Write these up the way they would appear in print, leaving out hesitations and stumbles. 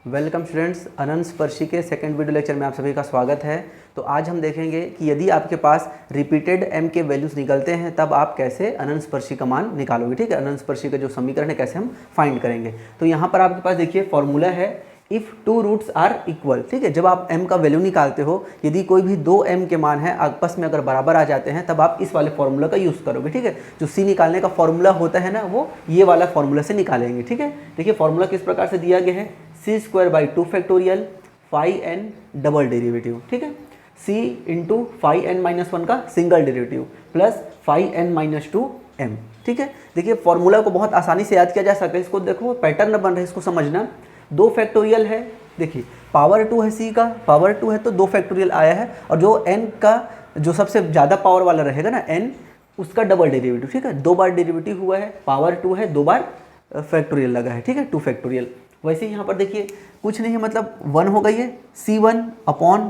Welcome students, अनंत स्पर्शी के second video lecture में आप सभी का स्वागत है। तो आज हम देखेंगे कि यदि आपके पास रिपीटेड m के वैल्यूज़ निकलते हैं तब आप कैसे अनंत स्पर्शी का मान निकालोगे। ठीक है, अनंत स्पर्शी का जो समीकरण है कैसे हम फाइंड करेंगे। तो यहाँ पर आपके पास देखिए फॉर्मूला है if two roots are equal. ठीक है, जब आप m का वैल्यू निकालते हो, यदि कोई भी दो m के मान है आपस में अगर बराबर आ जाते हैं तब आप इस वाले फॉर्मूला का यूज़ करोगे। ठीक है, जो c निकालने का फॉर्मूला होता है ना, वो ये वाला फॉर्मूला से निकालेंगे। ठीक है, देखिए फॉर्मूला किस प्रकार से दिया गया है, c square by 2 factorial five n double derivative. ठीक है, c into five n minus one का single derivative plus five n minus two m। ठीक है, देखिए फॉर्मूला को बहुत आसानी से याद किया जा सकता है। इसको देखो पैटर्न बन रहा है, इसको समझना। 2 फैक्टोरियल है, देखिए पावर 2 है, c का पावर 2 है तो 2 फैक्टोरियल आया है, और जो n का जो सबसे ज़्यादा पावर वाला रहेगा ना n, उसका डबल डेरिवेटिव। ठीक है, 2 बार डेरिवेटिव हुआ है, पावर 2 है, 2 बार फैक्टोरियल लगा है। ठीक है, 2 फैक्टोरियल। वैसे ही यहाँ पर देखिए कुछ नहीं है, मतलब 1 हो गई है, c1 अपॉन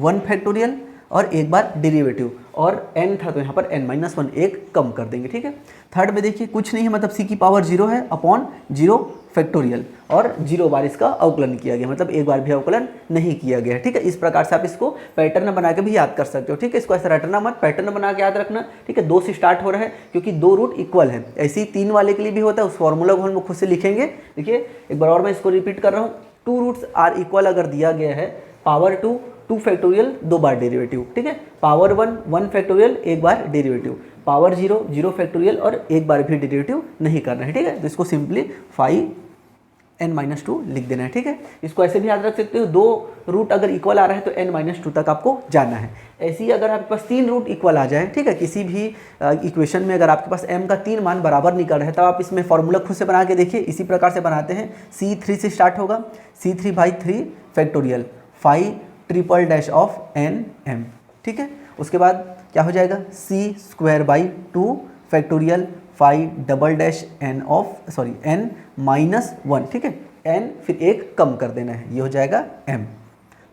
1 फैक्टोरियल और एक बार डेरिवेटिव, और n था तो यहाँ पर n माइनस वन एक कम कर देंगे। ठीक है, थर्ड में देखिए कुछ नहीं है, मतलब c की पावर 0 है अपॉन 0 फैक्टोरियल, और 0 बार इसका अवकलन किया गया, मतलब एक बार भी अवकलन नहीं किया गया। ठीक है, इस प्रकार से आप इसको पैटर्न बना के भी याद कर सकते हो। ठीक है, इसको ऐसा रटना मत, पैटर्न बना के याद रखना। ठीक है, 2 से स्टार्ट हो रहा है क्योंकि 2 रूट इक्वल है। ऐसे ही 3 वाले के लिए भी होता है, उस फॉर्मूला को हम लोग खुद से लिखेंगे। देखिए एक बार और मैं इसको रिपीट कर रहा हूँ, 2 रूट्स आर इक्वल अगर दिया गया है, पावर 2 फैक्टोरियल 2 बार डेरिवेटिव। ठीक है, पावर 1 फैक्टोरियल एक बार डेरिवेटिव, पावर 0 फैक्टोरियल और एक बार भी डेरिवेटिव नहीं करना है। ठीक है, तो इसको सिंपली 5n-2 लिख देना है। ठीक है, इसको ऐसे भी याद रख सकते हो, 2 रूट अगर इक्वल आ रहा है तो n-2 तक आपको जाना है। ऐसे ही अगर आपके पास 3 रूट इक्वल आ जाए, ठीक है, किसी भी इक्वेशन में अगर आपके पास m का 3 मान बराबर निकल रहा है तब आप इसमें फॉर्मूला खुद से बना के देखिए। इसी प्रकार से बनाते हैं, c3 से स्टार्ट होगा, c3/3 factorial 5 triple dash of n m। ठीक है, उसके बाद क्या हो जाएगा, c square by 2 factorial 5 double dash n minus 1। ठीक है, n फिर एक कम कर देना है, ये हो जाएगा m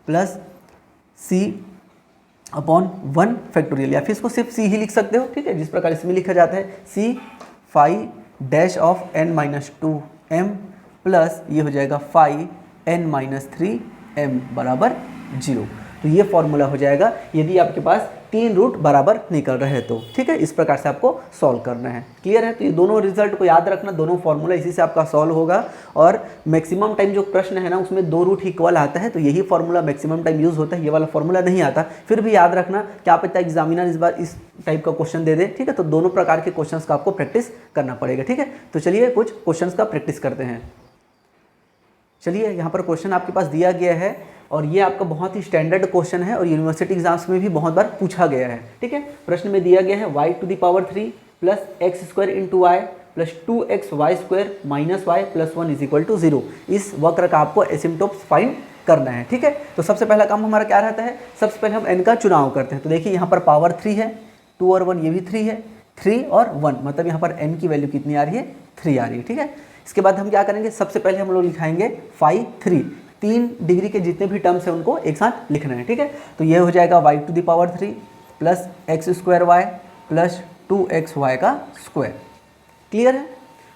plus c upon 1 factorial, या फिर इसको सिर्फ c ही लिख सकते हो। ठीक है, जिस प्रकार इसमें लिखा जाता है, c 5 dash of n-2 m plus ये हो जाएगा 5n-3 m बराबर 0। तो ये फॉर्मूला हो जाएगा यदि आपके पास 3 रूट बराबर निकल रहे हैं तो। ठीक है, इस प्रकार से आपको सॉल्व करना है। क्लियर है, तो ये दोनों रिजल्ट को याद रखना, दोनों फॉर्मूला इसी से आपका सॉल्व होगा। और मैक्सिमम टाइम जो प्रश्न है ना, उसमें 2 रूट इक्वल आता है तो यही फॉर्मूला मैक्सिमम टाइम यूज़ होता है, ये वाला फॉर्मूला नहीं आता। फिर भी याद रखना, क्या पता एग्जामिनर इस बार इस टाइप का क्वेश्चन दे दे। ठीक है, तो दोनों प्रकार के क्वेश्चन का आपको प्रैक्टिस करना पड़ेगा। ठीक है, तो चलिए कुछ क्वेश्चन का प्रैक्टिस करते हैं। चलिए यहाँ पर क्वेश्चन आपके पास दिया गया है, और ये आपका बहुत ही स्टैंडर्ड क्वेश्चन है और यूनिवर्सिटी एग्जाम्स में भी बहुत बार पूछा गया है। ठीक है, प्रश्न में दिया गया है y⁻³ plus x square into y plus 2xy² minus y plus 1 is equal to 0। इस वक्र का आपको एसिम्प्टोट्स फाइंड करना है। ठीक है, तो सबसे पहला काम हमारा क्या रहता है, सबसे पहले हम n का चुनाव करते हैं। तो देखिए यहाँ पर पावर 3 है, 2 और 1 ये भी 3 है, 3 और 1 मतलब यहाँ पर n की वैल्यू कितनी आ रही है, 3 आ रही है। ठीक है, इसके बाद हम क्या करेंगे, सबसे पहले हम लोग लिखाएंगे 3 डिग्री के जितने भी टर्म्स हैं उनको एक साथ लिखना है। ठीक है, तो ये हो जाएगा y⁻³ plus x square y plus 2xy का स्क्वायर। क्लियर है,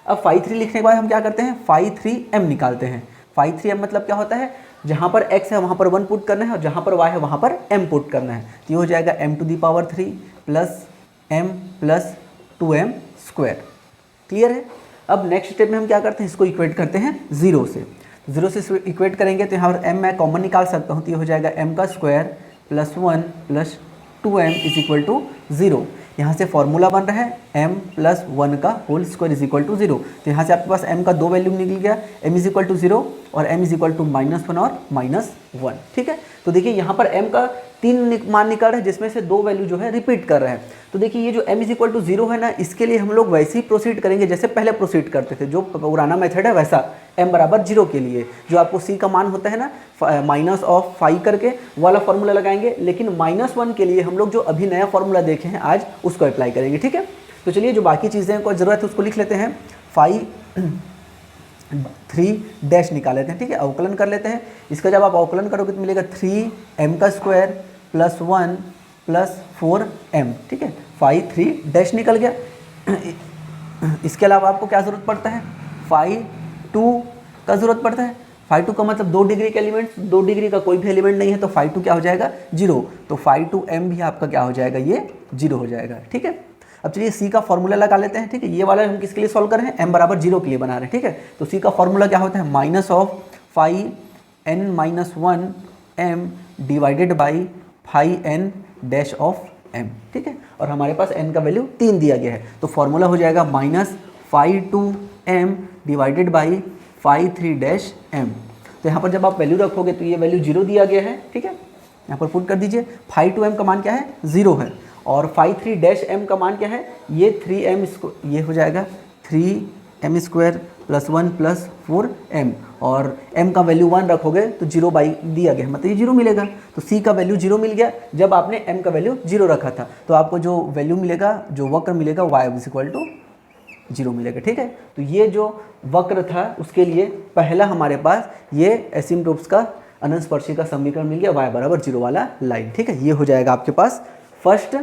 अब 3 लिखने के बाद हम क्या करते हैं, 3m निकालते हैं। 3m मतलब क्या होता है, जहाँ पर x है वहाँ पर 1 पुट करना है और जहाँ पर y है वहाँ पर m पुट करना है। तो ये हो जाएगा m⁻³ plus m plus 2m square. Clear है, अब नेक्स्ट स्टेप में हम क्या करते हैं, इसको इक्वेट करते हैं 0 से। 0 से इक्वेट करेंगे तो यहाँ पर m मैं कॉमन निकाल सकता हूँ, तो ये हो जाएगा m का square plus 1 plus 2m is equal to 0। यहाँ से फॉर्मूला बन रहा है m प्लस 1 का whole square is equal to 0। तो यहाँ से आपके पास m का 2 वैल्यू निकल गया, m इज इक्वल टू 0 और m इज इक्वल टू -1 और -1। ठीक है, तो देखिए यहाँ पर m का 3 मान निकल रहा है जिसमें से 2 वैल्यू जो है रिपीट कर रहे हैं। तो देखिए ये जो m इज इक्वल टू 0 है ना, इसके लिए हम लोग वैसे ही प्रोसीड करेंगे जैसे पहले प्रोसीड करते थे, जो पुराना मेथड है वैसा। m बराबर 0 के लिए जो आपको c का मान होता है ना, माइनस ऑफ 5 करके वाला फॉर्मूला लगाएंगे, लेकिन -1 के लिए हम लोग जो अभी नया फॉर्मूला देखे हैं आज उसको अप्लाई करेंगे। ठीक है, तो चलिए जो बाकी चीज़ें को ज़रूरत है उसको लिख लेते हैं। 3 डैश निकाल लेते हैं। ठीक है, अवकलन कर लेते हैं। इसका जब आप अवकलन करोगे तो मिलेगा 3m का स्क्वायर प्लस 1 प्लस 4m। ठीक है, 3 डैश निकल गया। इसके अलावा आपको क्या ज़रूरत पड़ता है, 2 का ज़रूरत पड़ता है। फाई टू का मतलब 2 डिग्री के एलिमेंट्स, 2 डिग्री का कोई भी एलिमेंट नहीं है तो फाई टू क्या हो जाएगा 0, तो फाई टू m भी आपका क्या हो जाएगा ये 0 हो जाएगा। ठीक है, अब चलिए सी का फॉर्मूला लगा लेते हैं। ठीक है, ये वाला हम किसके लिए सॉल्व कर रहे हैं, m बराबर 0 के लिए बना रहे हैं। ठीक है, तो सी का फॉर्मूला क्या होता है, minus of phi n minus 1 m divided by phi n dash of m। ठीक है, और हमारे पास n का वैल्यू 3 दिया गया है, तो फॉर्मूला हो जाएगा minus phi two m divided by phi 3 dash m। तो यहाँ पर जब आप वैल्यू रखोगे तो ये वैल्यू 0 दिया गया है। ठीक है, यहाँ पर पुट कर दीजिए, फाई टू m का मान क्या है 0 है, और फाई 3 डैश m का मान क्या है, ये 3m इसको ये हो जाएगा 3m square plus 1 plus 4m, और m का वैल्यू 1 रखोगे तो 0 बाई दिया गया मतलब ये 0 मिलेगा। तो c का वैल्यू 0 मिल गया जब आपने m का वैल्यू 0 रखा था, तो आपको जो वैल्यू मिलेगा, जो वक्र मिलेगा y इक्वल टू 0 मिलेगा। ठीक है, तो ये जो वक्र था उसके लिए पहला हमारे पास ये एसिम्प्टोट्स का अनंतस्पर्शी का समीकरण मिल गया, y बराबर 0 वाला लाइन। ठीक है, ये हो जाएगा आपके पास फर्स्ट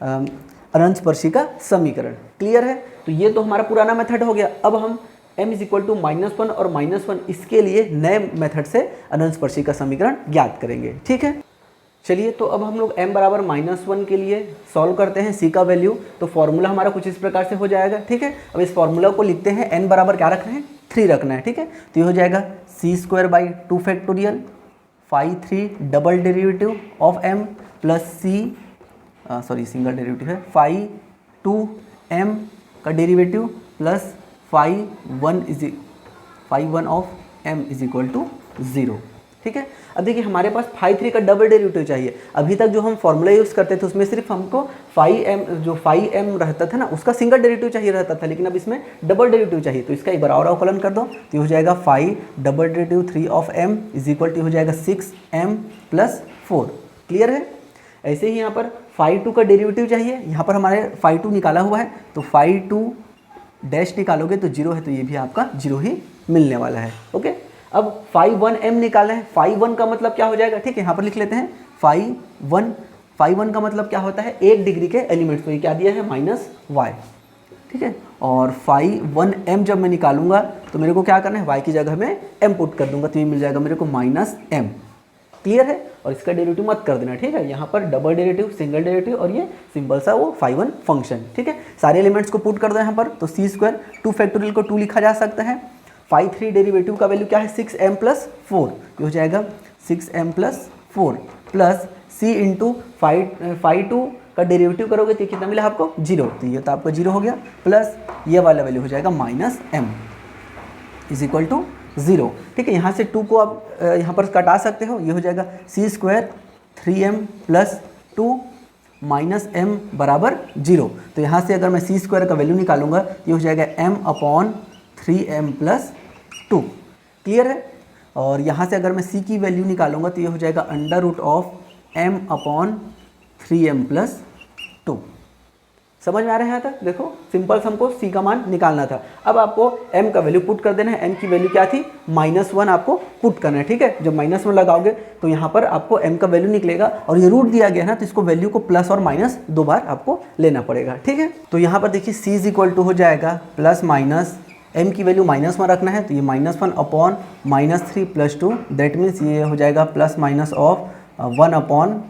अनंतस्पर्शी का समीकरण। क्लियर है, तो ये तो हमारा पुराना मेथड हो गया। अब हम m इज इक्वल टू -1 और -1 इसके लिए नए मेथड से अनंतस्पर्शी का समीकरण ज्ञात करेंगे। ठीक है, चलिए तो अब हम लोग m बराबर -1 के लिए सॉल्व करते हैं c का वैल्यू, तो फॉर्मूला हमारा कुछ इस प्रकार से हो जाएगा। ठीक है, अब इस फॉर्मूला को लिखते हैं, n बराबर क्या रखना है 3 रखना है। ठीक है, तो ये हो जाएगा c² by 2 factorial phi 3 double derivative of m plus single derivative है फाई 2m का derivative plus phi 1 of m is equal to 0। ठीक है, अब देखिए हमारे पास फाई 3 का डबल डेरिवेटिव चाहिए। अभी तक जो हम फॉर्मूला यूज़ करते थे उसमें सिर्फ हमको फाई m रहता था ना, उसका सिंगल डेरिवेटिव चाहिए रहता था, लेकिन अब इसमें डबल डेरिवेटिव चाहिए। तो इसका एक बार और अवकलन कर दो, तो ये हो जाएगा phi double derivative 3 of m is equal to हो जाएगा 6m प्लस 4। क्लियर है, ऐसे ही यहाँ पर फाई 2 का डेरिवेटिव चाहिए, यहाँ पर हमारे फाई 2 निकाला हुआ है, तो फाई 2 डैश निकालोगे तो 0 है, तो ये भी आपका 0 ही मिलने वाला है। ओके, अब फाई 1m निकाला है, फाई 1 का मतलब क्या हो जाएगा, ठीक है यहाँ पर लिख लेते हैं फाई 1 का मतलब क्या होता है 1 डिग्री के एलिमेंट्स, तो ये क्या दिया है -y। ठीक है, और फाई 1m जब मैं निकालूंगा तो मेरे को क्या करना है, y की जगह में m पुट कर दूंगा, तो ये मिल जाएगा मेरे को -m। क्लियर है, और इसका डेरिवेटिव मत कर देना। ठीक है, यहाँ पर डबल डेरिवेटिव, सिंगल डेरिवेटिव और ये सिंपल सा वो फाई 1 फंक्शन। ठीक है, सारे एलिमेंट्स को पुट कर दो यहाँ पर, तो c² 2 फैक्टोरियल को 2 लिखा जा सकता है। फाई 3 डेरिवेटिव का वैल्यू क्या है 6m प्लस 4, ये हो जाएगा 6m plus 4 plus c into phi 2 का डेरिवेटिव करोगे तो कितना मिला आपको 0, तो ये तो आपका 0 हो गया, प्लस ये वाला वैल्यू हो जाएगा -m इज इक्वल टू 0। ठीक है, यहाँ से 2 को आप यहाँ पर कटा सकते हो, ये हो जाएगा c² 3m प्लस 2 -m बराबर 0। तो यहाँ से अगर मैं c² का वैल्यू निकालूंगा ये हो जाएगा m upon 3m plus 2। Clear है, और यहाँ से अगर मैं c की वैल्यू निकालूंगा तो ये हो जाएगा √m अपॉन 3m प्लस 2। समझ में आ रहा है यहाँ तक? देखो सिंपल से हमको c का मान निकालना था। अब आपको m का वैल्यू पुट कर देना है, m की वैल्यू क्या थी -1 आपको पुट करना है। ठीक है, जब -1 लगाओगे तो यहाँ पर आपको m का वैल्यू निकलेगा, और ये रूट दिया गया है ना, तो इसको वैल्यू को प्लस और माइनस 2 बार आपको लेना पड़ेगा। ठीक है, तो यहाँ पर देखिए c इज इक्वल टू हो जाएगा प्लस माइनस, m की वैल्यू -1 रखना है, तो ये -1 अपॉन -3 प्लस 2, दैट मीन्स ये हो जाएगा प्लस माइनस ऑफ 1 अपॉन,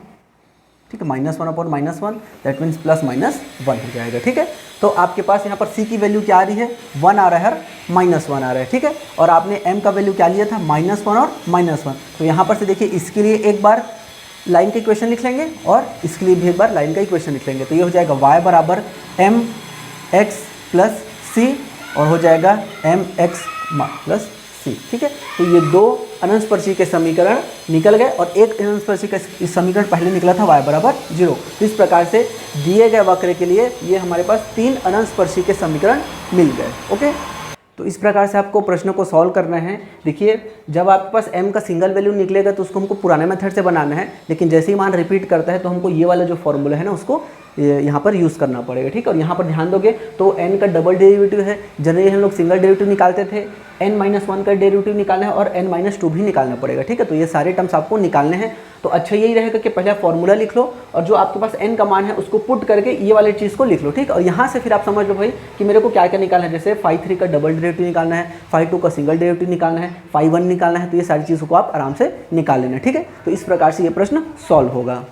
ठीक है, -1 अपॉन -1, दैट मीन्स प्लस -1 हो जाएगा। ठीक है, तो आपके पास यहाँ पर c की वैल्यू क्या आ रही है 1 आ रहा है और -1 आ रहा है। ठीक है, और आपने m का वैल्यू क्या लिया था -1 और -1, तो यहाँ पर से देखिए इसके लिए एक बार लाइन का इक्वेशन लिख लेंगे और इसके लिए भी एक बार लाइन का इक्वेशन लिख लेंगे, तो ये हो जाएगा y बराबर mx प्लस c और हो जाएगा mx प्लस c। ठीक है, तो ये 2 अनंतस्पर्शी के समीकरण निकल गए, और एक अनंतस्पर्शी का इस समीकरण पहले निकला था y बराबर 0। तो इस प्रकार से दिए गए वक्र के लिए ये हमारे पास 3 अनंतस्पर्शी के समीकरण मिल गए। ओके, तो इस प्रकार से आपको प्रश्न को सॉल्व करना है। देखिए जब आपके पास m का सिंगल वैल्यू निकलेगा तो उसको हमको पुराने मेथड से बनाना है, लेकिन जैसे ही मान रिपीट करता है तो हमको ये वाला जो फॉर्मूला है ना उसको यहाँ पर यूज़ करना पड़ेगा, ठीक है। और यहाँ पर ध्यान दोगे तो n का डबल डेरिवेटिव है, जनरली हम लोग सिंगल डेरिवेटिव निकालते थे, n-1 का डेरिवेटिव निकालना है और n-2 भी निकालना पड़ेगा, ठीक है। तो ये सारे टर्म्स आपको निकालने हैं। तो अच्छा यही रहेगा कि पहले फॉर्मूला लिख लो और जो आपके पास n का मान है उसको पुट करके ये वाले चीज़ को लिख लो, ठीक है। और यहाँ से फिर आप समझ लो भाई कि मेरे को क्या क्या निकालना है, जैसे phi3 का डबल डेरिवेटिव निकालना है, phi2 का सिंगल डेरिवेटिव निकालना है, phi1 निकालना है। तो ये सारी चीज़ों को आप आराम से निकाल लेना, ठीक है। तो इस प्रकार से ये प्रश्न सॉल्व होगा।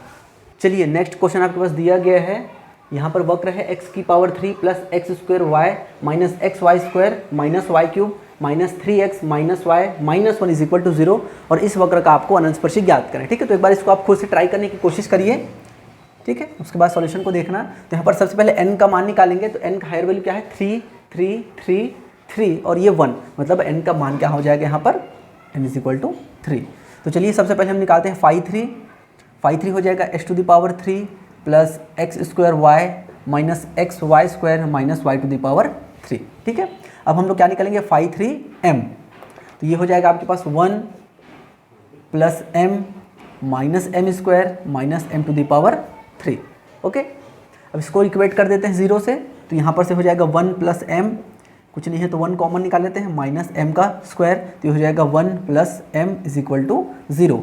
चलिए नेक्स्ट क्वेश्चन आपके पास दिया गया है, यहाँ पर वक्र है x³ plus x² minus xy² minus y³ minus 3x minus y minus 1 is equal to 0 और इस वक्र का आपको अनंतस्पर्शी ज्ञात करें, ठीक है। तो एक बार इसको आप खुद से ट्राई करने की कोशिश करिए, ठीक है। उसके बाद सॉल्यूशन को देखना। तो यहाँ पर सबसे पहले n का मान निकालेंगे, तो n का हायर वैल्यू क्या है 3 3 3 3 और ये 1, मतलब n का मान क्या हो जाएगा यहाँ पर n इज इक्वल टू 3। तो चलिए सबसे पहले हम निकालते हैं phi3 हो जाएगा x³ plus x² minus xy² minus y³, ठीक है। अब हम लोग क्या निकालेंगे phi3m, तो ये हो जाएगा आपके पास 1 plus m minus m² minus m³, okay. अब इसको इक्वेट कर देते हैं 0 से, तो यहाँ पर से हो जाएगा 1 प्लस m, कुछ नहीं है तो 1 कॉमन निकाल लेते हैं, माइनस m का स्क्वायर, तो ये हो जाएगा 1 plus m is equal to 0।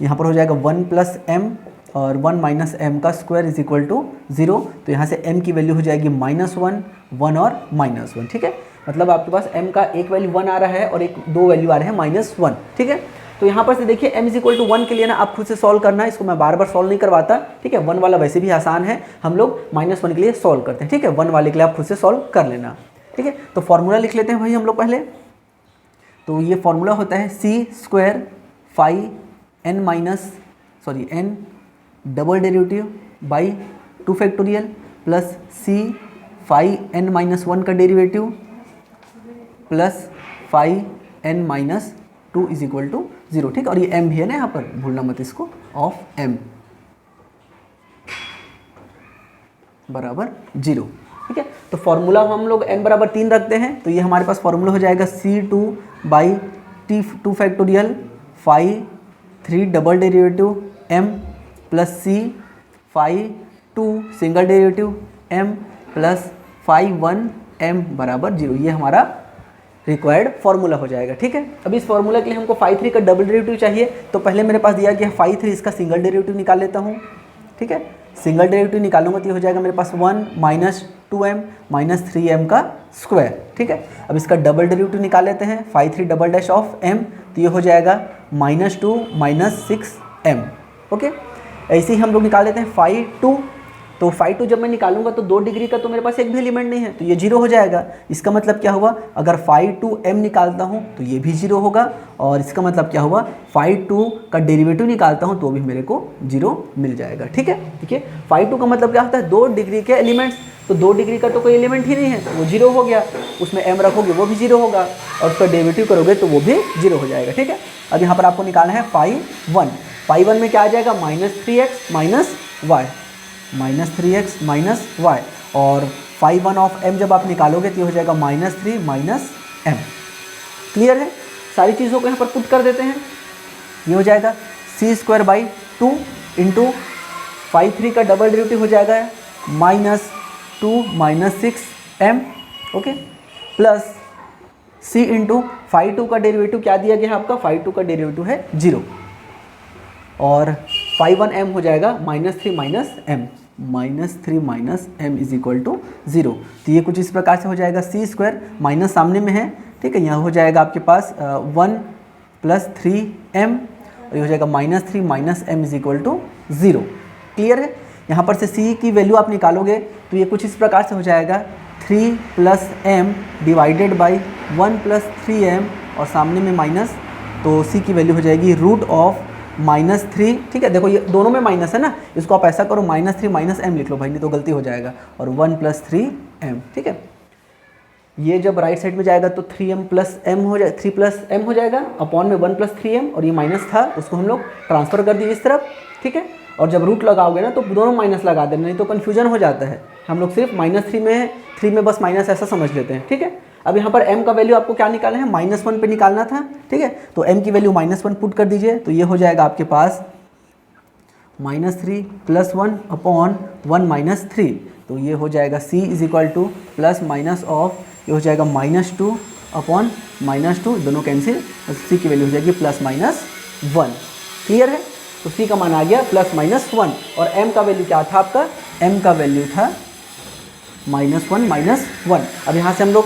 यहाँ पर हो जाएगा 1 प्लस m और 1 माइनस m का स्क्वायर इज इक्वल टू 0, तो यहाँ से m की वैल्यू हो जाएगी -1 1 और -1, ठीक है। मतलब आपके पास m का एक वैल्यू 1 आ रहा है और दो वैल्यू आ रहे हैं -1, ठीक है। तो यहाँ पर से देखिए m इज इक्वल टू 1 के लिए ना आप खुद से सॉल्व करना है, इसको मैं बार बार सॉल्व नहीं करवाता, ठीक है। 1 वाला वैसे भी आसान है, हम लोग -1 के लिए सॉल्व करते हैं, ठीक है। 1 वाले के लिए आप खुद से सॉल्व कर लेना, ठीक है। तो फॉर्मूला लिख लेते हैं भाई हम लोग पहले। तो ये फॉर्मूला होता है c² phi n double derivative by 2 factorial plus c phi n-1 का derivative plus phi n-2 is equal to 0, ठीक है। और ये m भी है ना यहाँ पर, भूलना मत इसको, ऑफ m बराबर 0, ठीक है। तो फॉर्मूला हम लोग n बराबर 3 रखते हैं, तो ये हमारे पास फॉर्मूला हो जाएगा c2 by t2 factorial phi 3 double derivative m plus c phi 2 single derivative m plus phi 1 m बराबर 0। ये हमारा रिक्वायर्ड फार्मूला हो जाएगा, ठीक है। अब इस फार्मूला के लिए हमको phi3 का डबल डेरिवेटिव चाहिए, तो पहले मेरे पास दिया गया phi3, इसका सिंगल डेरिवेटिव निकाल लेता हूँ, ठीक है। सिंगल डेरिवेटिव निकालूंगा तो ये हो जाएगा मेरे पास 1 माइनस 2m माइनस 3m का स्क्वायर, ठीक है। अब इसका डबल डेरिवेटिव निकाल लेते हैं, phi3 double dash of m, तो ये हो जाएगा -2 माइनस 6m, ओके। ऐसे ही हम लोग निकाल देते हैं phi2, तो phi2 जब मैं निकालूंगा तो 2 डिग्री का तो मेरे पास एक भी एलिमेंट नहीं है, तो ये 0 हो जाएगा। इसका मतलब क्या हुआ, अगर phi2m निकालता हूँ तो ये भी 0 होगा, और इसका मतलब क्या हुआ, phi2 का डेरिवेटिव निकालता हूँ तो भी मेरे को 0 मिल जाएगा, ठीक है। देखिए phi2 का मतलब क्या होता है, 2 डिग्री के एलिमेंट्स, तो 2 डिग्री का तो कोई एलिमेंट ही नहीं है, तो वो 0 हो गया। उसमें m रखोगे वो भी 0 होगा, और उसका डेरिवेटिव करोगे तो वो भी 0 हो जाएगा, ठीक है। अब यहाँ पर आपको निकालना है phi1 में क्या आ जाएगा, -3x minus y, -3x minus y, और phi1 ऑफ m जब आप निकालोगे तो ये हो जाएगा -3 माइनस m। क्लियर है, सारी चीज़ों को यहाँ पर पुट कर देते हैं, ये हो जाएगा c² बाई 2 इंटू phi3 का डबल डेरिवेटिव हो जाएगा -2 minus 6m, okay, plus c into phi2 का डेरिवेटिव क्या दिया गया है आपका, phi2 का डेरिवेटिव है 0, और phi1m हो जाएगा -3 minus m is equal to 0। तो ये कुछ इस प्रकार से हो जाएगा, c² माइनस सामने में है, ठीक है। यहाँ हो जाएगा आपके पास 1 प्लस 3m, और ये हो जाएगा -3 minus m is equal to 0। Clear है, यहाँ पर से c की वैल्यू आप निकालोगे तो ये कुछ इस प्रकार से हो जाएगा 3 plus m divided by 1 plus 3m, और सामने में माइनस, तो c की वैल्यू हो जाएगी √3, ठीक है। देखो ये दोनों में माइनस है ना, इसको आप ऐसा करो -3 माइनस m लिख लो भाई, नहीं तो गलती हो जाएगा, और 1 प्लस 3m, ठीक है। ये जब राइट साइड में जाएगा तो 3m प्लस m हो जाए, 3 प्लस m हो जाएगा अपॉन में 1 प्लस 3m, और ये माइनस था उसको हम लोग ट्रांसफर कर दिए इस तरफ, ठीक है। और जब रूट लगाओगे ना तो दोनों माइनस लगा देना, नहीं तो कन्फ्यूजन हो जाता है। हम लोग सिर्फ -3 में है, 3 में बस माइनस ऐसा समझ लेते हैं, ठीक है। अब यहाँ पर m का वैल्यू आपको क्या निकालना है, -1 पे निकालना था, ठीक है। तो m की वैल्यू -1 पुट कर दीजिए, तो ये हो जाएगा आपके पास -3 + 1 अपॉन 1 - 3, तो ये हो जाएगा c is equal two plus minus of, ये हो जाएगा -2 अपॉन -2, दोनों कैंसिल, c की वैल्यू हो जाएगी +-1। क्लियर है? तो c का मान आ गया +-1 और m का वैल्यू क्या था आपका, m का वैल्यू था -1 -1। अब यहाँ से हम लोग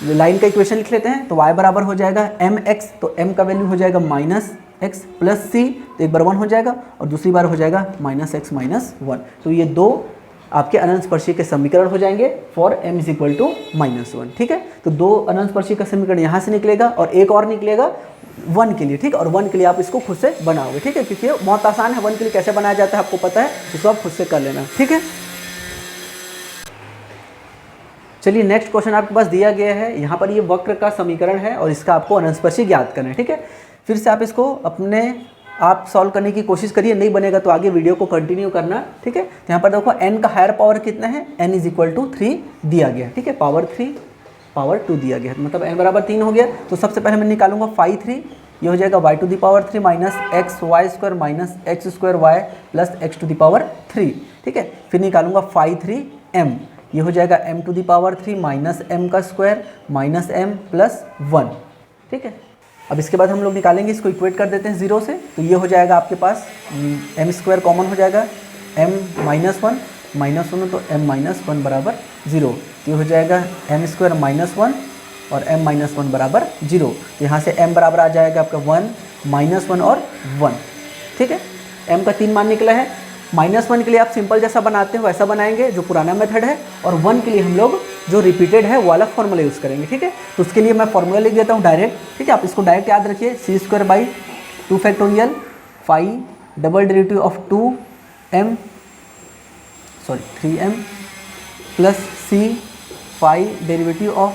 लाइन का इक्वेशन लिख लेते हैं, तो y बराबर हो जाएगा mx, तो m का वैल्यू हो जाएगा -x + c, तो एक बार 1 हो जाएगा और दूसरी बार हो जाएगा -x -1। तो ये दो आपके अनंत स्पर्शी के समीकरण हो जाएंगे फॉर m = -1। ठीक है, तो दो अनंत स्पर्शी का समीकरण यहाँ से निकलेगा और एक और निकलेगा 1 के लिए। ठीक है, और 1 के लिए आप इसको खुद से बनाओगे। ठीक है, क्योंकि बहुत आसान है, 1 के लिए कैसे बनाया जाता है आपको पता है, इसको आप खुद से कर लेना। ठीक है, चलिए नेक्स्ट क्वेश्चन आपके पास दिया गया है, यहाँ पर ये वक्र का समीकरण है और इसका आपको अनंत स्पर्शी ज्ञात करना है। ठीक है, फिर से आप इसको अपने आप सॉल्व करने की कोशिश करिए, नहीं बनेगा तो आगे वीडियो को कंटिन्यू करना। ठीक है, तो यहाँ पर देखो n का हायर पावर कितना है, n = 3 दिया गया। ठीक है, पावर 3 पावर 2 दिया गया, मतलब n बराबर 3 हो गया। तो सबसे पहले मैं निकालूंगा 5 3, ये हो जाएगा y⁴ -xy² - x² y + x⁴ 3। ठीक है, फिर निकालूंगा 5 3 m, ये हो जाएगा m⁴ -m² -m + 1। ठीक है, अब इसके बाद हम लोग निकालेंगे, इसको इक्वेट कर देते हैं 0 से, तो ये हो जाएगा आपके पास m² कॉमन हो जाएगा, m - 1 -1 तो m - 1 बराबर 0, तो ये हो जाएगा m² -1 और m - 1 बराबर 0। तो यहाँ से m बराबर आ जाएगा आपका 1 -1 और 1। ठीक है, m का 3 मान निकला है। -1 के लिए आप सिंपल जैसा बनाते हो वैसा बनाएंगे जो पुराना मेथड है, और 1 के लिए हम लोग जो रिपीटेड है वो वाला फॉर्मूला यूज़ करेंगे। ठीक है, तो उसके लिए मैं फॉर्मूला लिख देता हूँ डायरेक्ट। ठीक है, आप इसको डायरेक्ट याद रखिए, c² 2 phi double derivative of 3m plus c phi derivative of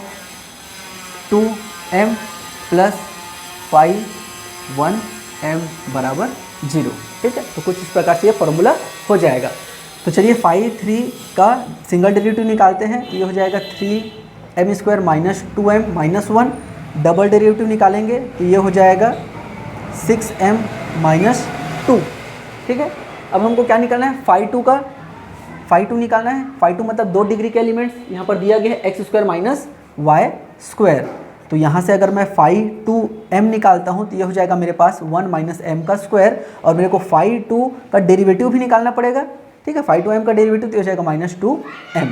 2m plus phi 1m बराबर 0। ठीक है, तो कुछ इस प्रकार से ये फॉर्मूला हो जाएगा। तो चलिए 5 3 का सिंगल डेरिवेटिव निकालते हैं, ये हो जाएगा 3m² - 2m - 1, डबल डेरिवेटिव निकालेंगे तो ये हो जाएगा 6m - 2। ठीक है, अब हमको क्या निकालना है, phi 2 का, phi 2 निकालना है। phi 2 मतलब 2 डिग्री के एलिमेंट्स, यहाँ पर दिया गया है x² - y²। तो यहाँ से अगर मैं phi 2m निकालता हूँ तो ये हो जाएगा मेरे पास 1 - m², और मेरे को phi 2 का डेरिवेटिव भी निकालना पड़ेगा। ठीक है, phi 2m का डेरिवेटिव तो हो जाएगा -2m।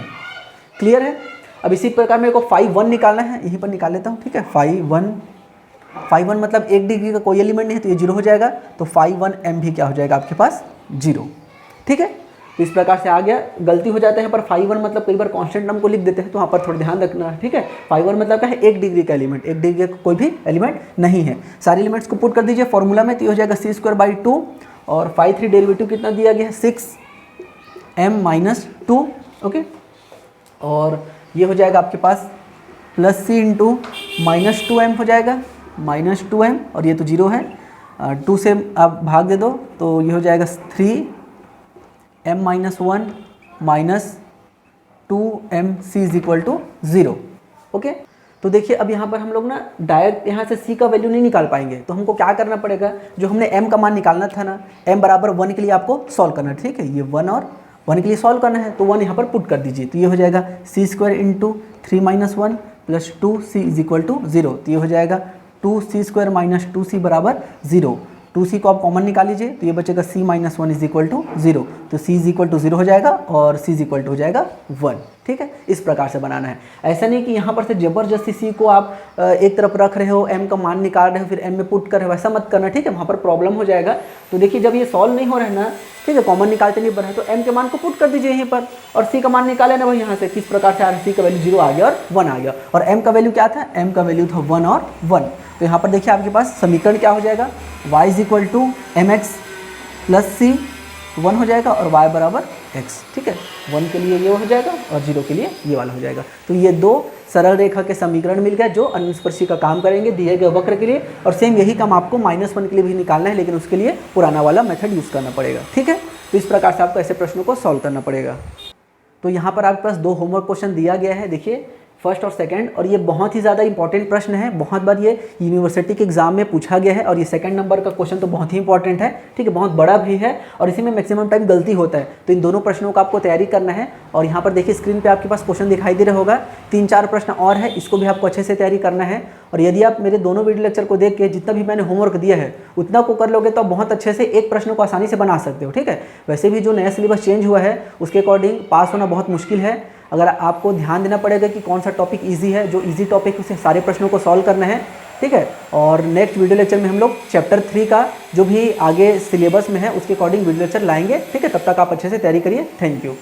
क्लियर है? अब इसी प्रकार मेरे को phi 1 निकालना है, यहीं पर निकाल लेता हूँ। ठीक है, phi 1 मतलब 1 डिग्री का कोई एलिमेंट नहीं है तो ये 0 हो जाएगा, तो phi 1m भी क्या हो जाएगा आपके पास 0। ठीक है, तो इस प्रकार से आ गया। गलती हो जाता है यहाँ पर phi 1 मतलब कई बार कांस्टेंट नंबर को लिख देते हैं, तो वहाँ पर थोड़ा ध्यान रखना है। ठीक है, phi 1 मतलब क्या है, 1 डिग्री का एलिमेंट, 1 डिग्री का कोई भी एलिमेंट नहीं है। सारे एलिमेंट्स को पुट कर दीजिए फॉर्मूला में, तो ये हो जाएगा c² 2 और phi 3 डेरिवेटिव कितना दिया गया है 6m - 2। ओके, और ये हो जाएगा आपके पास प्लस c इंटू -2m हो जाएगा, -2m, और ये तो 0 है, 2 से आप भाग दे दो तो ये हो जाएगा 3m - 1 - 2mc = 0। ओके, तो देखिए अब यहाँ पर हम लोग ना डायरेक्ट यहाँ से c का वैल्यू नहीं निकाल पाएंगे, तो हमको क्या करना पड़ेगा, जो हमने m का मान निकालना था ना, m बराबर 1 के लिए आपको सॉल्व करना है। ठीक है, ये 1 और 1 के लिए सॉल्व करना है, तो 1 यहाँ पर पुट कर दीजिए, तो ये हो जाएगा c² इंटू 3 - 1 प्लस 2c = 0, तो ये हो जाएगा 2c² - 2c बराबर 0। 2c को आप कॉमन निकाल लीजिए, तो ये बचेगा c - 1 = 0, तो c = 0 हो जाएगा और c = हो जाएगा 1। ठीक है, इस प्रकार से बनाना है। ऐसा नहीं कि यहाँ पर से ज़बरदस्ती c को आप एक तरफ रख रहे हो, m का मान निकाल रहे हो, फिर m में पुट कर रहे हो, ऐसा मत करना। ठीक है, वहाँ पर प्रॉब्लम हो जाएगा। तो देखिए जब ये सॉल्व नहीं हो रहा है ना, ठीक है, कॉमन निकालते नहीं बन रहा है, तो m के मान को पुट कर दीजिए यहीं पर, और c का मान निकाले ना वही यहाँ से, किस प्रकार से आ रहा है, c का वैल्यू 0 आ गया और 1 आ गया, और m का वैल्यू क्या था, m का वैल्यू था 1 और 1। तो यहाँ पर देखिए आपके पास समीकरण क्या हो जाएगा, y = mx + c 1 हो जाएगा और y बराबर x। ठीक है, 1 के लिए ये हो जाएगा और 0 के लिए ये वाला हो जाएगा। तो ये दो सरल रेखा के समीकरण मिल गए जो अनंत स्पर्शी का काम करेंगे दिए गए वक्र के लिए, और सेम यही काम आपको -1 के लिए भी निकालना है, लेकिन उसके लिए पुराना वाला मेथड यूज़ करना पड़ेगा। ठीक है, तो इस प्रकार से आपको ऐसे प्रश्नों को सॉल्व करना पड़ेगा। तो यहाँ पर आपके पास 2 होमवर्क क्वेश्चन दिया गया है। देखिए फर्स्ट और सेकंड, और ये बहुत ही ज़्यादा इंपॉर्टेंट प्रश्न है। बहुत बार ये यूनिवर्सिटी के एग्जाम में पूछा गया है, और ये सेकंड नंबर का क्वेश्चन तो बहुत ही इंपॉर्टेंट है, ठीक है, बहुत बड़ा भी है, और इसी में मैक्सिमम टाइम गलती होता है। तो इन दोनों प्रश्नों का आपको तैयारी करना है। और यहाँ पर देखिए स्क्रीन पे आपके पास क्वेश्चन दिखाई दे रहा होगा, 3-4 प्रश्न और है, इसको भी आपको अच्छे से तैयारी करना है। और यदि आप मेरे दोनों वीडियो लेक्चर को देख के जितना भी मैंने होमवर्क दिया है उतना को कर लोगे तो आप बहुत अच्छे से एक प्रश्न को आसानी से बना सकते हो, ठीक है। वैसे भी जो नया सिलेबस चेंज हुआ है उसके अकॉर्डिंग पास होना बहुत मुश्किल है। अगर आपको ध्यान देना पड़ेगा कि कौन सा टॉपिक इजी है, जो इजी टॉपिक उसे सारे प्रश्नों को सॉल्व करना है, ठीक है। और नेक्स्ट वीडियो लेक्चर में हम लोग चैप्टर 3 का जो भी आगे सिलेबस में है उसके अकॉर्डिंग वीडियो लेक्चर लाएंगे, ठीक है। तब तक आप अच्छे से तैयारी करिए। Thank you.